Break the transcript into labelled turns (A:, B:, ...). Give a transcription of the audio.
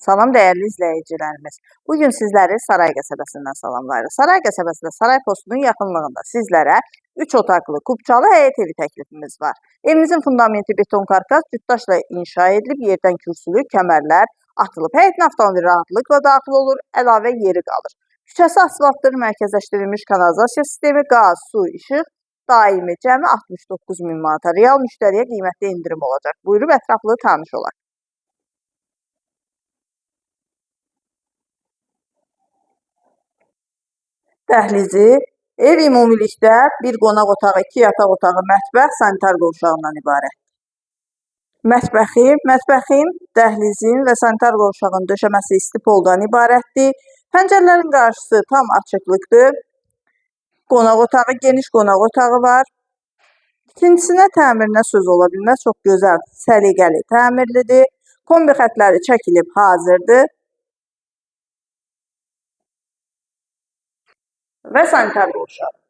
A: Salam dəyərli izləyicilərimiz. Bugün sizləri Saray qəsəbəsindən salamlayırıq. Saray qəsəbəsində Saray postunun yaxınlığında sizlərə 3 otaqlı kubçalı həyət evi təklifimiz var. Evimizin fundamenti beton karkas cütdaşla inşa edilib, yerdən kürsülü, kəmərlər atılıb. Həyətin avtomobil rahatlıqla daxil olur, əlavə yeri qalır. Küçəsi asfaltdır, mərkəzləşdirilmiş kanalizasiya sistemi, qaz, su, işıq daimi cəmi 69 min manata. Real müştəriyə qiymətli indirim olacaq. Buyurub ətraflı tanış olaq. Dəhlizi, ev ümumilikdə bir qonaq otağı, 2 yataq otağı, mətbəx, sanitar qovşağından ibarət. Mətbəxin, dəhlizin və sanitar qovşağın döşəməsi isti poldan ibarətdir. Pəncərələrin qarşısı tam açıqlıqdır. Qonaq otağı, geniş qonaq otağı var. İkincisinə təmirinə söz ola bilməz, çox gözəl, səliqəli, təmirlidir. Kombi xətləri çəkilib hazırdır. Və sanitar qovşağı.